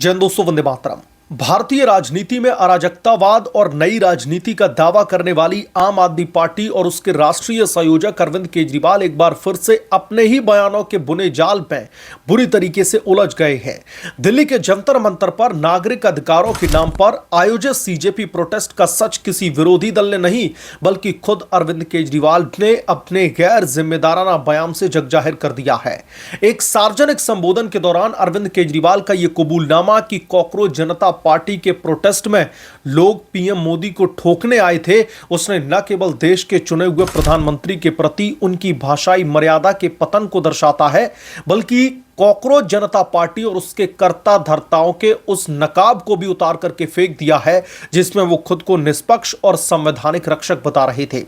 जय दोस्तों, वंदे मातरम। भारतीय राजनीति में अराजकतावाद और नई राजनीति का दावा करने वाली आम आदमी पार्टी और उसके राष्ट्रीय संयोजक अरविंद केजरीवाल एक बार फिर से अपने ही बयानों के बुने जाल में बुरी तरीके से उलझ गए हैं। दिल्ली के जंतर मंतर पर नागरिक अधिकारों के नाम पर आयोजित सीजेपी प्रोटेस्ट का सच किसी विरोधी दल ने नहीं, बल्कि खुद अरविंद केजरीवाल ने अपने गैर जिम्मेदाराना बयान से जग जाहिर कर दिया है। एक सार्वजनिक संबोधन के दौरान अरविंद केजरीवाल का यह कबूलनामा कि कॉकरोच जनता पार्टी के प्रोटेस्ट में लोग पीएम मोदी को ठोकने आए थे, उसने न केवल देश के चुने हुए प्रधानमंत्री के प्रति उनकी भाषाई मर्यादा के पतन को दर्शाता है, बल्कि कॉकरोच जनता पार्टी और उसके कर्ता धर्ताओं के उस नकाब को भी उतार करके फेंक दिया है जिसमें वो खुद को निष्पक्ष और संवैधानिक रक्षक बता रहे थे।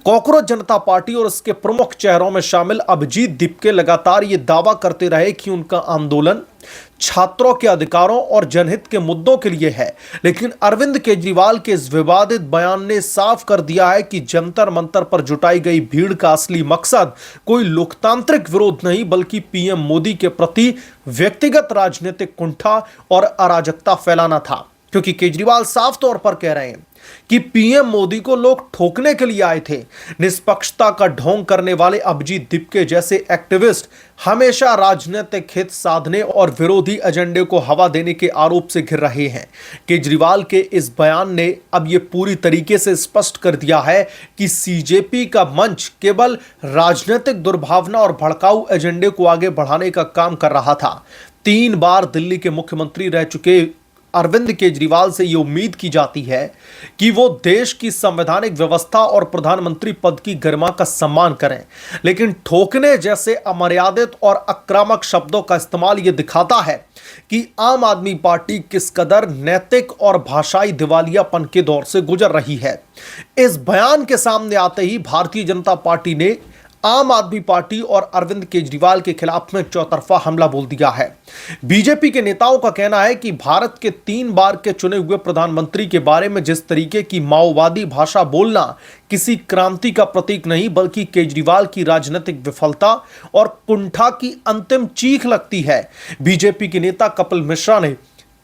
कॉकरोच जनता पार्टी और उसके प्रमुख चेहरों में शामिल अभिजीत दीपके लगातार ये दावा करते रहे कि उनका आंदोलन छात्रों के अधिकारों और जनहित के मुद्दों के लिए है, लेकिन अरविंद केजरीवाल के इस विवादित बयान ने साफ कर दिया है कि जंतर मंतर पर जुटाई गई भीड़ का असली मकसद कोई लोकतांत्रिक विरोध नहीं, बल्कि पीएम मोदी के प्रति व्यक्तिगत राजनीतिक कुंठा और अराजकता फैलाना था। क्योंकि केजरीवाल साफ तौर पर कह रहे हैं कि पीएम मोदी को लोग ठोकने के लिए आए थे। निष्पक्षता का ढोंग करने वाले अभिजीत दीपके जैसे एक्टिविस्ट हमेशा राजनीतिक हित साधने और विरोधी एजेंडे को हवा देने के आरोप से घिर रहे हैं। केजरीवाल के इस बयान ने अब यह पूरी तरीके से स्पष्ट कर दिया है कि सीजेपी का मंच केवल राजनीतिक दुर्भावना और भड़काऊ एजेंडे को आगे बढ़ाने का काम कर रहा था। 3 बार दिल्ली के मुख्यमंत्री रह चुके अरविंद केजरीवाल से यह उम्मीद की जाती है कि वो देश की संवैधानिक व्यवस्था और प्रधानमंत्री पद की गरिमा का सम्मान करें, लेकिन ठोकने जैसे अमर्यादित और आक्रामक शब्दों का इस्तेमाल ये दिखाता है कि आम आदमी पार्टी किस कदर नैतिक और भाषाई दिवालियापन के दौर से गुजर रही है। इस बयान के सामने आते ही भारतीय जनता पार्टी ने आम आदमी पार्टी और अरविंद केजरीवाल के खिलाफ में चौतरफा हमला बोल दिया है। बीजेपी के नेताओं का कहना है कि भारत के 3 बार के चुने हुए प्रधानमंत्री के बारे में जिस तरीके की माओवादी भाषा बोलना किसी क्रांति का प्रतीक नहीं, बल्कि केजरीवाल की राजनीतिक विफलता और कुंठा की अंतिम चीख लगती है। बीजेपी के नेता कपिल मिश्रा ने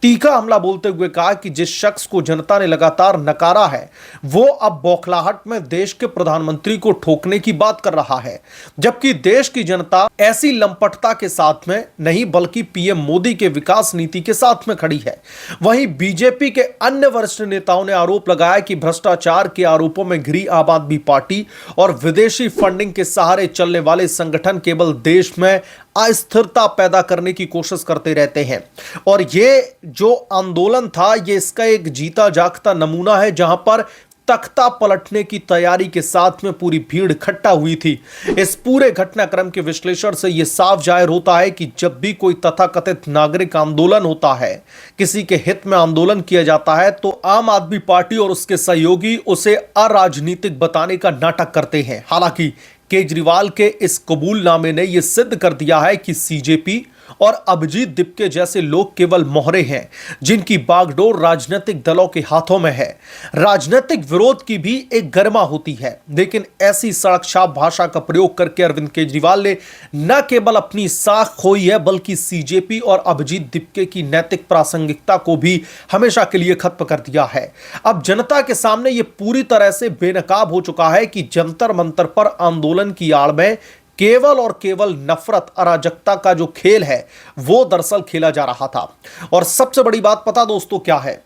तीखा हमला बोलते हुए कहा कि जिस शख्स को जनता ने लगातार नकारा है वो अब बौखलाहट में देश के प्रधानमंत्री को ठोकने की बात कर रहा है, जबकि देश की जनता ऐसी लंपटता के साथ में नहीं बल्कि पीएम मोदी के विकास नीति के साथ में खड़ी है। वहीं बीजेपी के अन्य वरिष्ठ नेताओं ने आरोप लगाया कि भ्रष्टाचार के आरोपों में घिरी आम आदमी पार्टी और विदेशी फंडिंग के सहारे चलने वाले संगठन केवल देश में अस्थिरता पैदा करने की कोशिश करते रहते हैं। और ये जो आंदोलन था ये इसका एक जीता जागता नमूना है, जहां पर तख्ता पलटने की तैयारी के साथ में पूरी भीड़ इकट्ठा हुई थी। इस पूरे घटनाक्रम के विश्लेषण से यह साफ जाहिर होता है कि जब भी कोई तथाकथित नागरिक आंदोलन होता है, किसी के हित में आंदोलन किया जाता है, तो आम आदमी पार्टी और उसके सहयोगी उसे अराजनीतिक बताने का नाटक करते हैं। हालांकि केजरीवाल के इस कबूलनामे ने यह सिद्ध कर दिया है कि सीजेपी और अभिजीत दीपके जैसे लोग केवल मोहरे हैं जिनकी बागडोर राजनीतिक दलों के हाथों में है। राजनीतिक विरोध की भी एक गरिमा होती है, लेकिन ऐसी सड़क छाप भाषा का प्रयोग करके अरविंद केजरीवाल ने न केवल अपनी साख खोई है, बल्कि सीजेपी और अभिजीत दीपके की नैतिक प्रासंगिकता को भी हमेशा के लिए खत्म कर दिया है। अब जनता के सामने यह पूरी तरह से बेनकाब हो चुका है कि जंतर मंतर पर आंदोलन की आड़ में केवल और केवल नफरत अराजकता का जो खेल है वो दरअसल खेला जा रहा था। और सबसे बड़ी बात पता दोस्तों क्या है,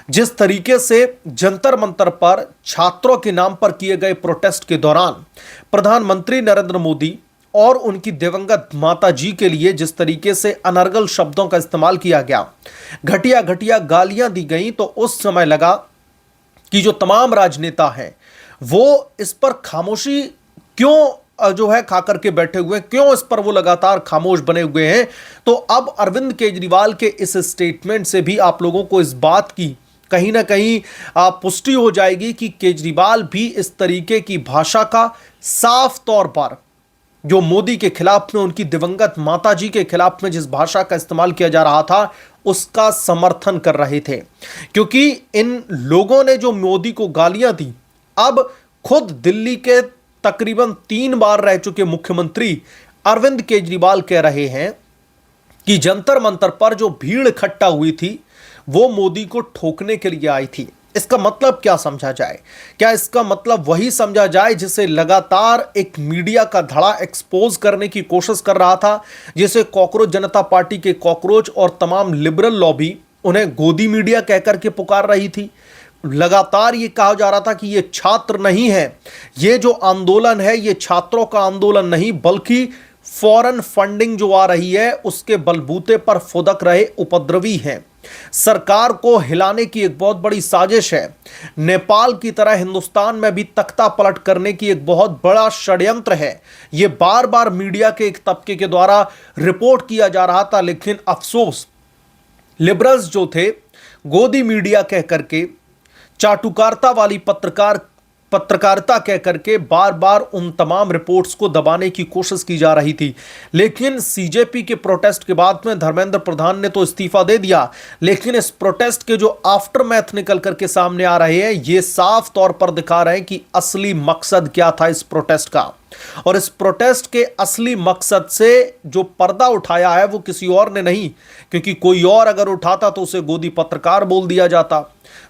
जिस तरीके से जंतर मंतर पर छात्रों के नाम पर किए गए प्रोटेस्ट के दौरान प्रधानमंत्री नरेंद्र मोदी और उनकी दिवंगत माता जी के लिए जिस तरीके से अनर्गल शब्दों का इस्तेमाल किया गया, घटिया घटिया गालियां दी गई, तो उस समय लगा कि जो तमाम राजनेता हैं वो इस पर खामोशी क्यों जो है खाकर के बैठे हुए, क्यों इस पर वो लगातार खामोश बने हुए हैं। तो अब अरविंद केजरीवाल के इस स्टेटमेंट से भी आप लोगों को इस बात की कहीं ना कहीं पुष्टि हो जाएगी कि केजरीवाल भी इस तरीके की भाषा का साफ तौर पर जो मोदी के खिलाफ में, उनकी दिवंगत माताजी के खिलाफ में जिस भाषा का इस्तेमाल किया जा रहा था उसका समर्थन कर रहे थे। क्योंकि इन लोगों ने जो मोदी को गालियां दी, अब खुद दिल्ली के तकरीबन 3 बार रह चुके मुख्यमंत्री अरविंद केजरीवाल कह रहे हैं कि जंतर मंतर पर जो भीड़ इकट्ठा हुई थी वो मोदी को ठोकने के लिए आई थी। इसका मतलब क्या समझा जाए? क्या इसका मतलब वही समझा जाए जिसे लगातार एक मीडिया का धड़ा एक्सपोज करने की कोशिश कर रहा था, जिसे कॉकरोच जनता पार्टी के कॉकरोच और तमाम लिबरल लॉबी उन्हें गोदी मीडिया कहकर के पुकार रही थी। लगातार ये कहा जा रहा था कि ये छात्र नहीं है, ये जो आंदोलन है ये छात्रों का आंदोलन नहीं बल्कि फॉरेन फंडिंग जो आ रही है उसके बलबूते पर फुदक रहे उपद्रवी हैं। सरकार को हिलाने की एक बहुत बड़ी साजिश है। नेपाल की तरह हिंदुस्तान में भी तख्ता पलट करने की एक बहुत बड़ा षड्यंत्र है। यह बार बार मीडिया के एक तबके के द्वारा रिपोर्ट किया जा रहा था, लेकिन अफसोस लिबरल्स जो थे गोदी मीडिया कह करके, चाटुकारिता वाली पत्रकारिता कह करके बार बार उन तमाम रिपोर्ट्स को दबाने की कोशिश की जा रही थी। लेकिन सीजेपी के प्रोटेस्ट के बाद में धर्मेंद्र प्रधान ने तो इस्तीफा दे दिया, लेकिन इस प्रोटेस्ट के जो आफ्टरमैथ निकल करके सामने आ रहे हैं ये साफ तौर पर दिखा रहे हैं कि असली मकसद क्या था इस प्रोटेस्ट का। और इस प्रोटेस्ट के असली मकसद से जो पर्दा उठाया है वो किसी और ने नहीं, क्योंकि कोई और अगर उठाता तो उसे गोदी पत्रकार बोल दिया जाता,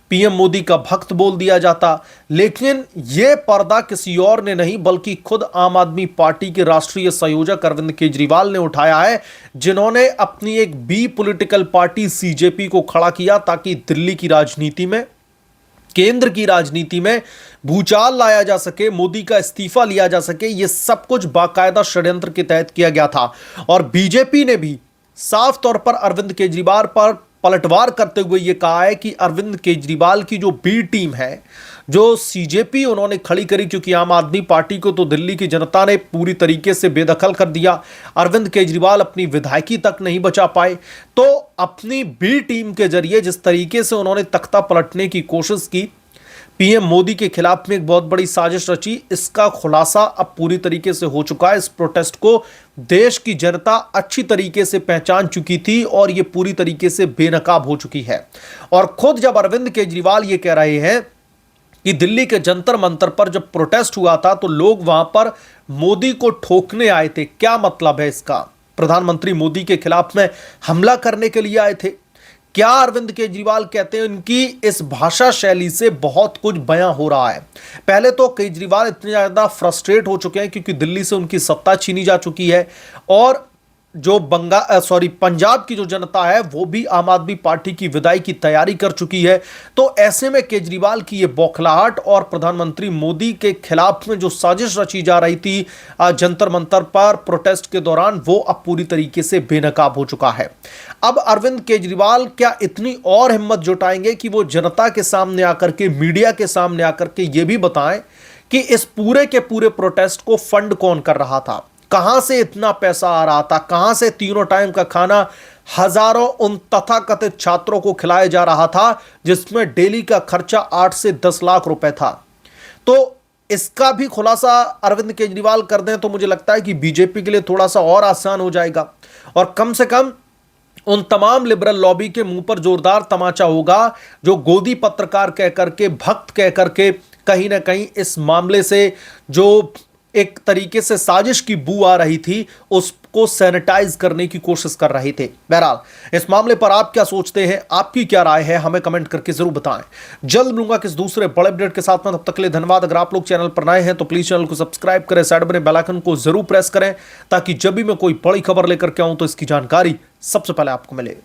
पीएम मोदी का भक्त बोल दिया जाता। लेकिन यह पर्दा किसी और ने नहीं बल्कि खुद आम आदमी पार्टी के राष्ट्रीय संयोजक अरविंद केजरीवाल ने उठाया है, जिन्होंने अपनी एक बी पॉलिटिकल पार्टी सीजेपी को खड़ा किया ताकि दिल्ली की राजनीति में, केंद्र की राजनीति में भूचाल लाया जा सके, मोदी का इस्तीफा लिया जा सके। यह सब कुछ बाकायदा षड्यंत्र के तहत किया गया था। और बीजेपी ने भी साफ तौर पर अरविंद केजरीवाल पर पलटवार करते हुए यह कहा है कि अरविंद केजरीवाल की जो बी टीम है, जो सीजेपी उन्होंने खड़ी करी, क्योंकि आम आदमी पार्टी को तो दिल्ली की जनता ने पूरी तरीके से बेदखल कर दिया, अरविंद केजरीवाल अपनी विधायकी तक नहीं बचा पाए, तो अपनी बी टीम के जरिए जिस तरीके से उन्होंने तख्ता पलटने की कोशिश की, पीएम मोदी के खिलाफ में एक बहुत बड़ी साजिश रची, इसका खुलासा अब पूरी तरीके से हो चुका है। इस प्रोटेस्ट को देश की जनता अच्छी तरीके से पहचान चुकी थी और यह पूरी तरीके से बेनकाब हो चुकी है। और खुद जब अरविंद केजरीवाल ये कह रहे हैं कि दिल्ली के जंतर मंतर पर जब प्रोटेस्ट हुआ था तो लोग वहां पर मोदी को ठोकने आए थे, क्या मतलब है इसका? प्रधानमंत्री मोदी के खिलाफ में हमला करने के लिए आए थे? क्या अरविंद केजरीवाल कहते हैं? उनकी इस भाषा शैली से बहुत कुछ बयां हो रहा है। पहले तो केजरीवाल इतने ज्यादा फ्रस्ट्रेट हो चुके हैं क्योंकि दिल्ली से उनकी सत्ता छीनी जा चुकी है और जो पंजाब की जो जनता है वो भी आम आदमी पार्टी की विदाई की तैयारी कर चुकी है। तो ऐसे में केजरीवाल की ये बौखलाहट और प्रधानमंत्री मोदी के खिलाफ में जो साजिश रची जा रही थी जंतर मंतर पर प्रोटेस्ट के दौरान, वो अब पूरी तरीके से बेनकाब हो चुका है। अब अरविंद केजरीवाल क्या इतनी और हिम्मत जुटाएंगे कि वो जनता के सामने आकर के, मीडिया के सामने आकर के ये भी बताएं कि इस पूरे के पूरे प्रोटेस्ट को फंड कौन कर रहा था, कहां से इतना पैसा आ रहा था, कहां से तीनों टाइम का खाना हजारों उन तथाकथित छात्रों को खिलाया जा रहा था जिसमें डेली का खर्चा 8 से 10 लाख रुपए था। तो इसका भी खुलासा अरविंद केजरीवाल कर दें तो मुझे लगता है कि बीजेपी के लिए थोड़ा सा और आसान हो जाएगा और कम से कम उन तमाम लिबरल लॉबी के मुंह पर जोरदार तमाचा होगा जो गोदी पत्रकार कह करके, भक्त कह करके कहीं ना कहीं इस मामले से जो एक तरीके से साजिश की बू आ रही थी उसको सैनिटाइज करने की कोशिश कर रहे थे। बहरहाल इस मामले पर आप क्या सोचते हैं, आपकी क्या राय है, हमें कमेंट करके जरूर बताएं। जल्द मिलूंगा किस दूसरे बड़े अपडेट के साथ में, तब तक के लिए धन्यवाद। अगर आप लोग चैनल पर नए हैं तो प्लीज चैनल को सब्सक्राइब करें, साइड बने बेल आइकन को जरूर प्रेस करें ताकि जब भी मैं कोई बड़ी खबर लेकर के आऊं तो इसकी जानकारी सबसे पहले आपको मिले।